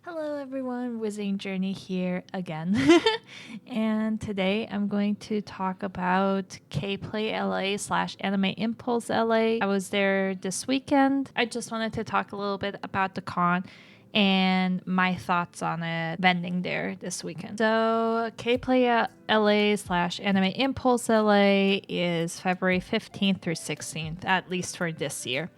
Hello everyone, Wizarding Journey here again. And today I'm going to talk about Kplay LA / Anime Impulse LA. I was there this weekend. I just wanted to talk a little bit about the con and my thoughts on it vending there this weekend. So Kplay LA / Anime Impulse LA is February 15th through 16th, at least for this year.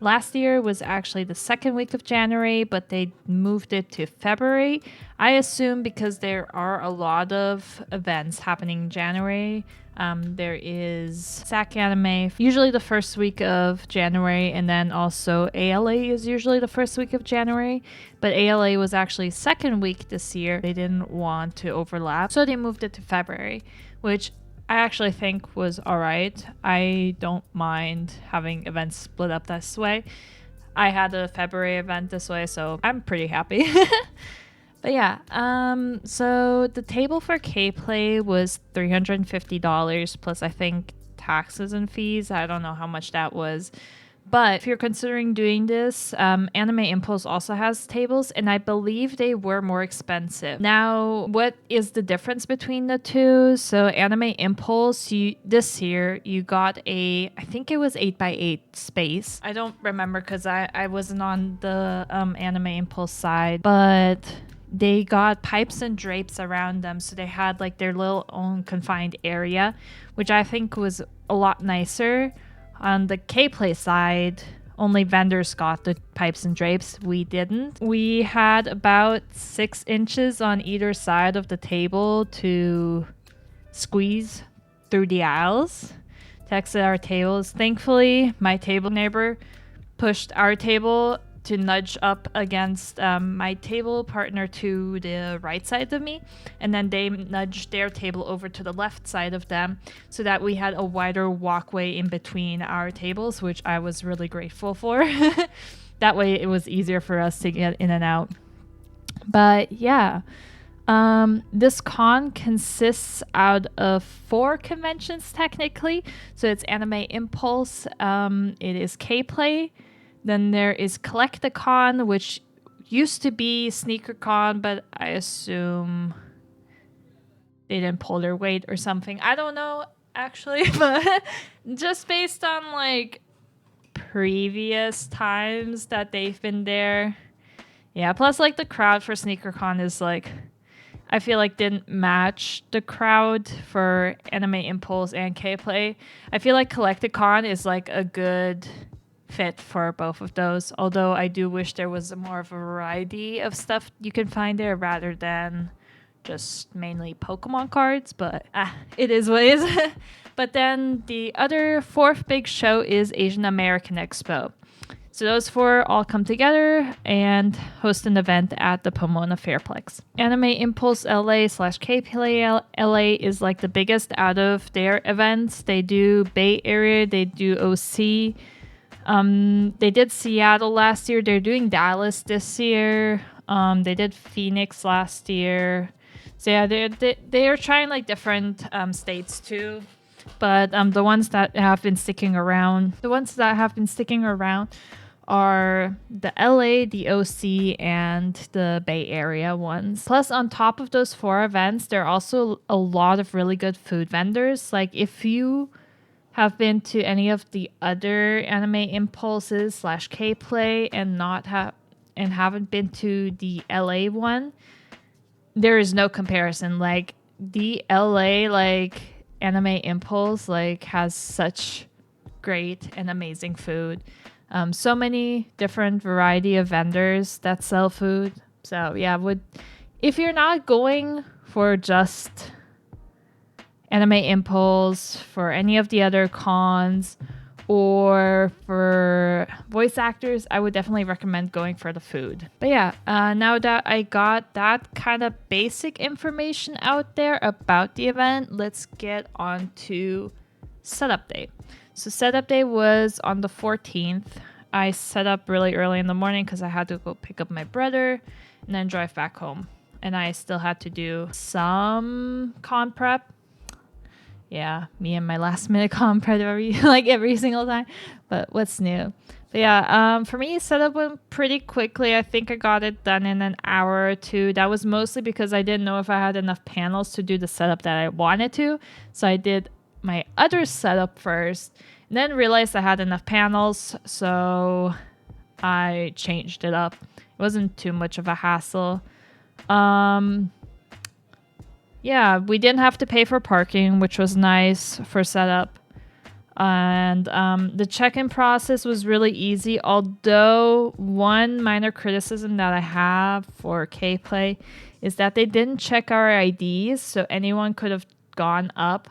Last year was actually the second week of January, but they moved it to February. I assume because there are a lot of events happening in January. There is SAC Anime, usually the first week of January, and then also ALA is usually the first week of January. But ALA was actually second week this year. They didn't want to overlap, so they moved it to February, which I actually think was alright. I don't mind having events split up this way. I had a February event this way, so I'm pretty happy. But yeah, so the table for Kplay was $350 plus I think taxes and fees. I don't know how much that was. But if you're considering doing this, Anime Impulse also has tables, and I believe they were more expensive. Now, what is the difference between the two? So Anime Impulse, this year, you got I think it was 8x8 space. I don't remember because I wasn't on the Anime Impulse side, but they got pipes and drapes around them, so they had like their little own confined area, which I think was a lot nicer. On the Kplay side, only vendors got the pipes and drapes. We didn't. We had about 6 inches on either side of the table to squeeze through the aisles to exit our tables. Thankfully, my table neighbor pushed our table to nudge up against my table partner to the right side of me, and then they nudged their table over to the left side of them so that we had a wider walkway in between our tables, which I was really grateful for. That way it was easier for us to get in and out. But yeah, this con consists out of 4 conventions technically. So it's Anime Impulse, it is Kplay, then there is Collecticon, which used to be SneakerCon, but I assume they didn't pull their weight or something. I don't know, actually, but just based on like previous times that they've been there. Yeah, plus like the crowd for SneakerCon is like, I feel like didn't match the crowd for Anime Impulse and Kplay. I feel like Collecticon is like a good fit for both of those, although I do wish there was more of a variety of stuff you can find there rather than just mainly Pokemon cards, but it is what it is. But then the other 4th big show is Asian American Expo. So those 4 all come together and host an event at the Pomona Fairplex. Anime Impulse LA / Kplay LA is like the biggest out of their events. They do Bay Area, they do OC. They did Seattle last year. They're doing Dallas this year. They did Phoenix last year. So yeah, they are trying like different states too. But the ones that have been sticking around, are the LA, the OC, and the Bay Area ones. Plus, on top of those 4 events, there are also a lot of really good food vendors. Like if you have been to any of the other Anime Impulses / Kplay and haven't been to the LA one, there is no comparison. Like the LA like Anime Impulse like has such great and amazing food. So many different variety of vendors that sell food. So yeah, if you're not going for just Anime Impulse, for any of the other cons, or for voice actors, I would definitely recommend going for the food. But yeah, now that I got that kind of basic information out there about the event, let's get on to setup day. So setup day was on the 14th. I set up really early in the morning because I had to go pick up my brother and then drive back home. And I still had to do some con prep. Yeah, me and my last minute comp every like every single time. But what's new? But yeah, for me, setup went pretty quickly. I think I got it done in an hour or two. That was mostly because I didn't know if I had enough panels to do the setup that I wanted to. So I did my other setup first, and then realized I had enough panels. So I changed it up. It wasn't too much of a hassle. Yeah, we didn't have to pay for parking, which was nice for setup. And the check-in process was really easy, although one minor criticism that I have for Kplay is that they didn't check our IDs, so anyone could have gone up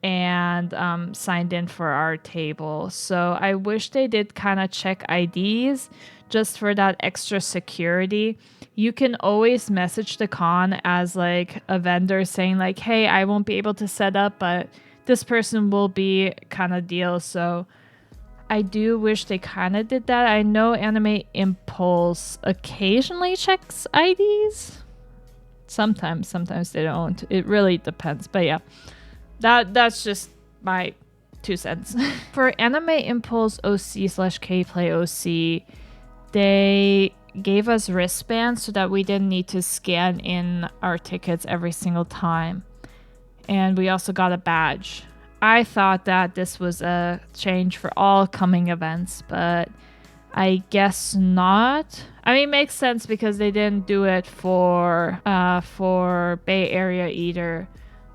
and signed in for our table. So I wish they did kind of check IDs just for that extra security. You can always message the con as like a vendor saying like, hey, I won't be able to set up, but this person will be, kind of deal. So I do wish they kind of did that. I know Anime Impulse occasionally checks IDs. Sometimes they don't. It really depends. But yeah, that's just my 2 cents. For Anime Impulse OC / Kplay OC, they gave us wristbands so that we didn't need to scan in our tickets every single time. And we also got a badge. I thought that this was a change for all coming events, but I guess not. I mean, it makes sense because they didn't do it for Bay Area either.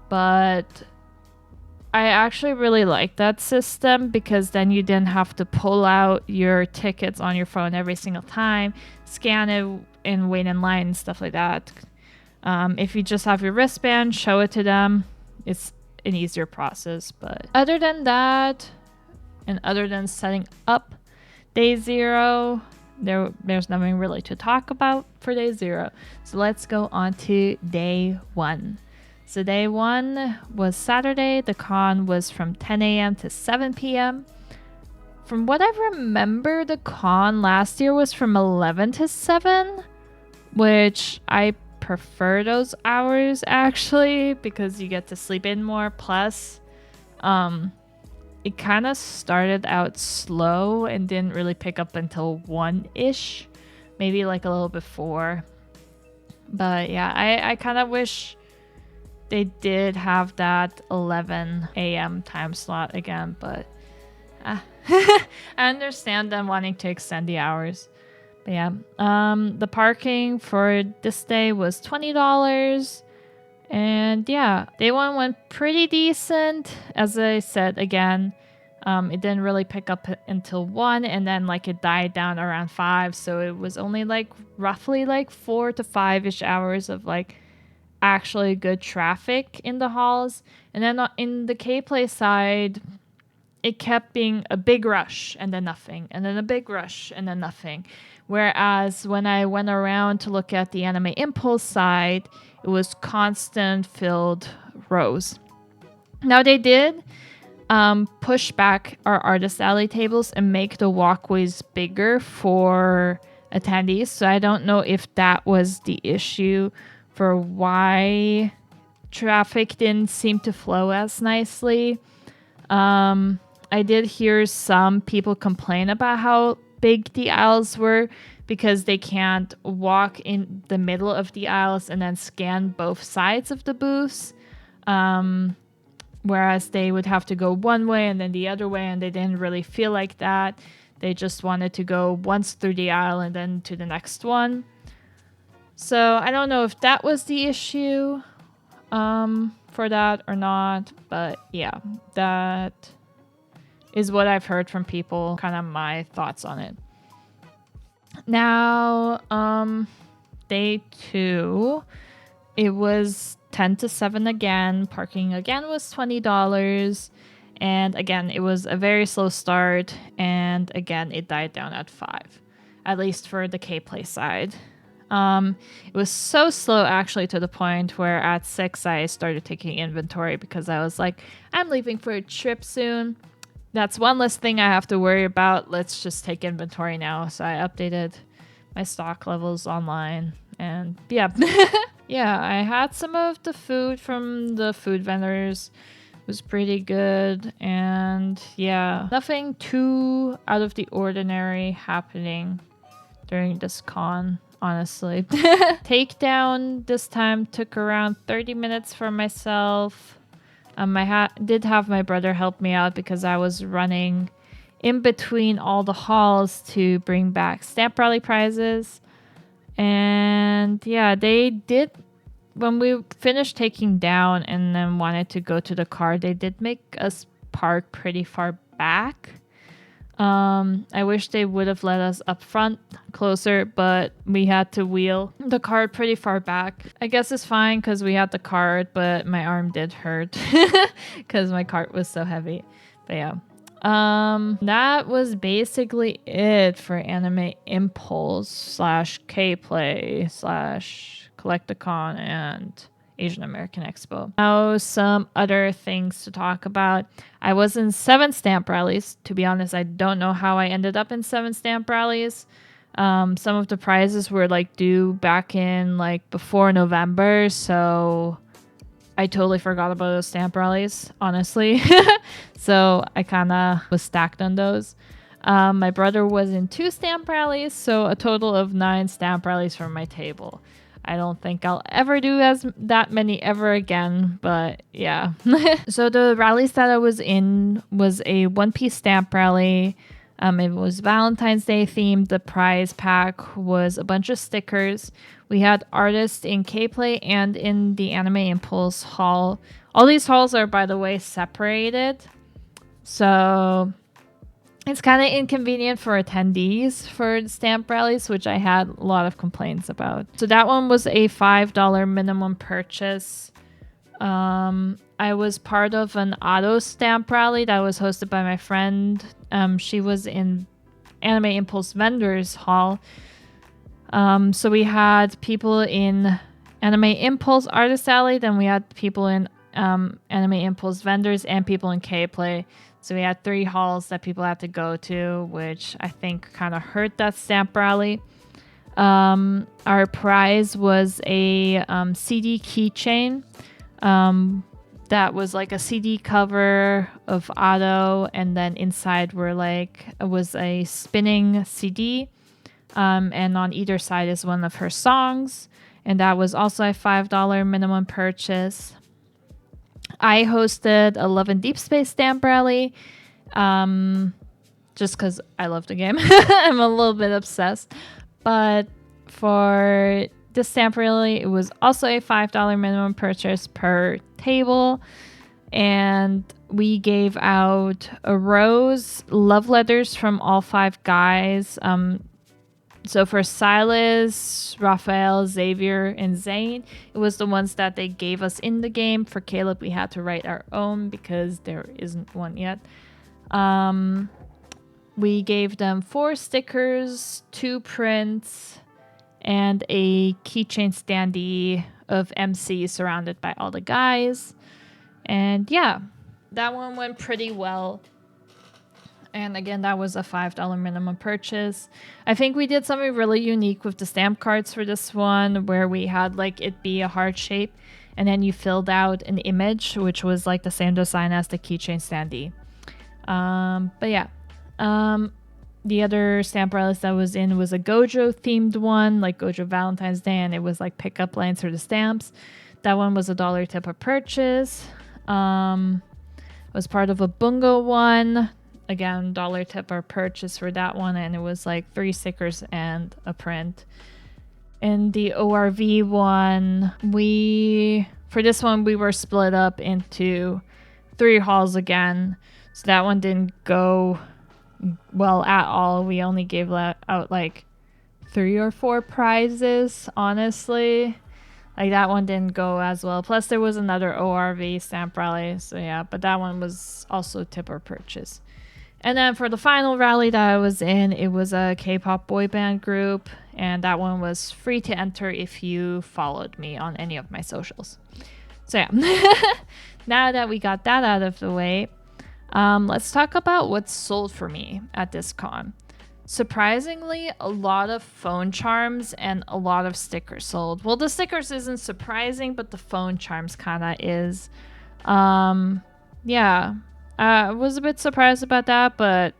But I actually really like that system because then you didn't have to pull out your tickets on your phone every single time, scan it, and wait in line and stuff like that. If you just have your wristband, show it to them, it's an easier process. But other than that, and other than setting up day 0, there's nothing really to talk about for day 0. So let's go on to day 1. So day 1 was Saturday. The con was from 10 a.m. to 7 p.m. From what I remember, the con last year was from 11 to 7, which I prefer those hours actually because you get to sleep in more. Plus, it kind of started out slow and didn't really pick up until 1-ish, maybe like a little before. But yeah, I kind of wish they did have that 11 a.m. time slot again, but I understand them wanting to extend the hours. But yeah, the parking for this day was $20. And yeah, day 1 went pretty decent. As I said, again, it didn't really pick up until 1, and then like it died down around 5. So it was only like roughly like 4 to 5-ish hours of like actually good traffic in the halls. And then in the Kplay side, it kept being a big rush and then nothing, and then a big rush and then nothing. Whereas when I went around to look at the Anime Impulse side, it was constant filled rows. Now they did push back our artist alley tables and make the walkways bigger for attendees. So I don't know if that was the issue for why traffic didn't seem to flow as nicely. I did hear some people complain about how big the aisles were because they can't walk in the middle of the aisles and then scan both sides of the booths. Whereas they would have to go one way and then the other way, and they didn't really feel like that. They just wanted to go once through the aisle and then to the next one. So I don't know if that was the issue for that or not, but yeah, that is what I've heard from people, kind of my thoughts on it. Now, day 2, it was 10 to 7 again. Parking again was $20. And again, it was a very slow start. And again, it died down at 5, at least for the Kplay side. It was so slow actually to the point where at 6 I started taking inventory because I was like, I'm leaving for a trip soon. That's one less thing I have to worry about. Let's just take inventory now. So I updated my stock levels online, and yeah. Yeah, I had some of the food from the food vendors, was pretty good. And yeah, nothing too out of the ordinary happening during this con, honestly. Takedown this time took around 30 minutes for myself. I did have my brother help me out because I was running in between all the halls to bring back stamp rally prizes. And yeah, they did, when we finished taking down and then wanted to go to the car, they did make us park pretty far back. I wish they would have let us up front closer, but we had to wheel the cart pretty far back. I guess it's fine because we had the cart, but my arm did hurt because my cart was so heavy. But yeah. That was basically it for Anime Impulse slash Kplay slash Collecticon and Asian American Expo. Now, some other things to talk about. I was in 7 stamp rallies. To be honest, I don't know how I ended up in 7 stamp rallies. Some of the prizes were like due back in like before November, so I totally forgot about those stamp rallies, honestly. So I kind of was stacked on those. My brother was in 2 stamp rallies, so a total of 9 stamp rallies from my table. I don't think I'll ever do that many ever again, but yeah. So the rallies that I was in was a One Piece stamp rally. It was Valentine's Day themed. The prize pack was a bunch of stickers. We had artists in Kplay and in the Anime Impulse hall. All these halls are, by the way, separated. So it's kind of inconvenient for attendees for stamp rallies, which I had a lot of complaints about. So that one was a $5 minimum purchase. I was part of an auto stamp rally that was hosted by my friend. She was in Anime Impulse Vendors Hall. So we had people in Anime Impulse Artist Alley, then we had people in Anime Impulse Vendors and people in Kplay. So we had 3 halls that people had to go to, which I think kind of hurt that stamp rally. Our prize was a CD keychain. That was like a CD cover of Otto, and then inside was a spinning CD. And on either side is one of her songs. And that was also a $5 minimum purchase. I hosted a Love and Deep Space stamp rally. Just because I love the game. I'm a little bit obsessed. But for this stamp rally, it was also a $5 minimum purchase per table. And we gave out a rose, love letters from all 5 guys. So for Silas, Raphael, Xavier, and Zane, it was the ones that they gave us in the game. For Caleb, we had to write our own because there isn't one yet. We gave them 4 stickers, 2 prints, and a keychain standee of MC surrounded by all the guys. And yeah, that one went pretty well. And again, that was a $5 minimum purchase. I think we did something really unique with the stamp cards for this one, where we had like it be a heart shape, and then you filled out an image, which was like the same design as the keychain standee. But yeah, the other stamp rally that was in was a Gojo themed one, like Gojo Valentine's Day, and it was like pickup lines for the stamps. That one was $1 tip per purchase. Was part of a Bungo one. Again, $1 tip per purchase for that one, and it was like 3 stickers and a print. In the ORV one, for this one we were split up into 3 halls again, so that one didn't go well at all. We only gave out like 3 or 4 prizes, honestly. Like that one didn't go as well. Plus there was another ORV stamp rally, so yeah, but that one was also tip or purchase. And then for the final rally that I was in, it was a K-pop boy band group, and that one was free to enter if you followed me on any of my socials. So yeah, now that we got that out of the way, let's talk about what's sold for me at this con. Surprisingly, a lot of phone charms and a lot of stickers sold. Well, the stickers isn't surprising, but the phone charms kind of is. yeah, I was a bit surprised about that, but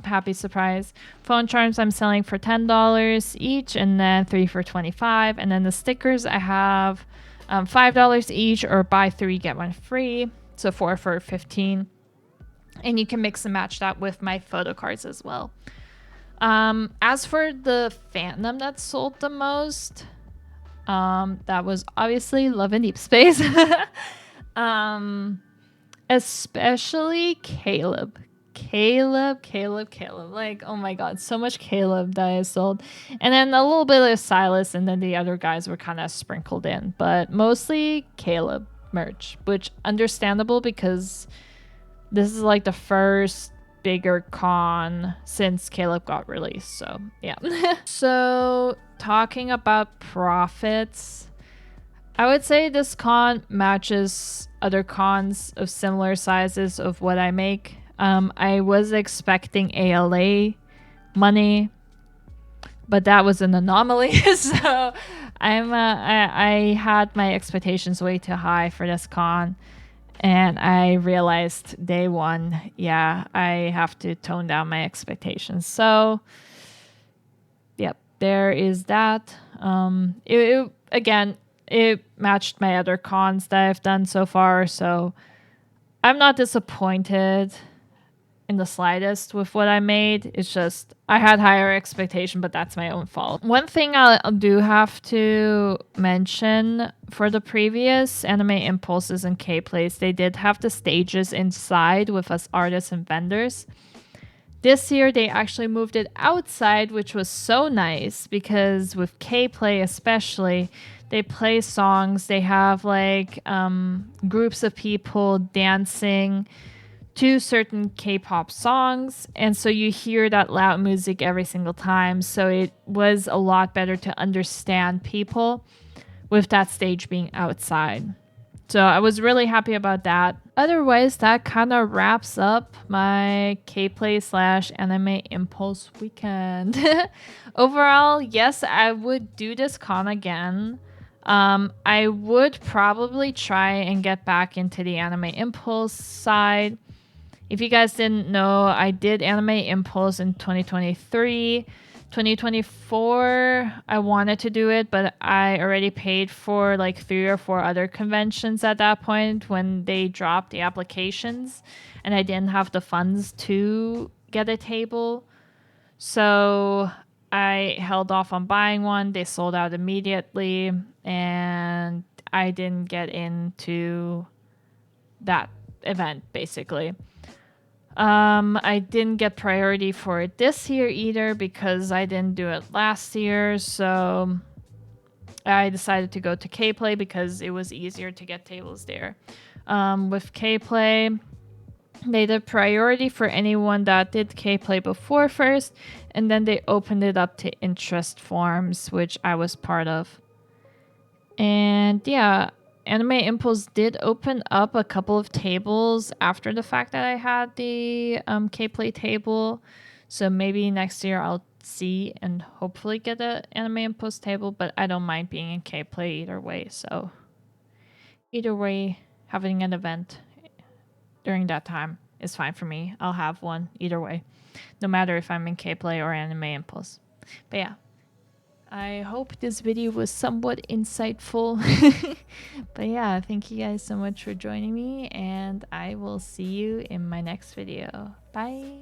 happy surprise. Phone charms I'm selling for $10 each, and then 3 for 25. And then the stickers I have $5 each, or buy 3 get 1 free, so 4 for 15. And you can mix and match that with my photo cards as well. As for the fandom that sold the most, that was obviously Love and Deep Space. Especially Caleb. Caleb. Like, oh my god, so much Caleb that I sold. And then a little bit of Silas, and then the other guys were kind of sprinkled in. But mostly Caleb merch, which understandable because this is like the first bigger con since Caleb got released. So, yeah. So, talking about profits, I would say this con matches other cons of similar sizes of what I make. I was expecting ALA money, but that was an anomaly. So I had my expectations way too high for this con, and I realized day one, yeah, I have to tone down my expectations. So, yep, there is that. Again, it matched my other cons that I've done so far, so I'm not disappointed in the slightest with what I made. It's just I had higher expectation, but that's my own fault. One thing I'll do have to mention, for the previous Anime Impulses and Kplays, they did have the stages inside with us artists and vendors. This year they actually moved it outside, which was so nice because with Kplay especially, they play songs. They have like groups of people dancing to certain K-pop songs, and so you hear that loud music every single time. So it was a lot better to understand people with that stage being outside. So I was really happy about that. Otherwise, that kind of wraps up my Kplay / Anime Impulse weekend. Overall, yes, I would do this con again. I would probably try and get back into the Anime Impulse side. If you guys didn't know, I did Anime Impulse in 2023. 2024, I wanted to do it, but I already paid for like 3 or 4 other conventions at that point when they dropped the applications, and I didn't have the funds to get a table. So I held off on buying one. They sold out immediately, and I didn't get into that event basically. I didn't get priority for it this year either because I didn't do it last year. So I decided to go to Kplay because it was easier to get tables there. With Kplay, they did priority for anyone that did Kplay before first, and then they opened it up to interest forms, which I was part of. And yeah, Anime Impulse did open up a couple of tables after the fact that I had the Kplay table. So maybe next year I'll see and hopefully get an Anime Impulse table, but I don't mind being in Kplay either way. So either way, having an event during that time is fine for me. I'll have one either way, no matter if I'm in Kplay or Anime Impulse. But yeah, I hope this video was somewhat insightful. But yeah, thank you guys so much for joining me, and I will see you in my next video. Bye!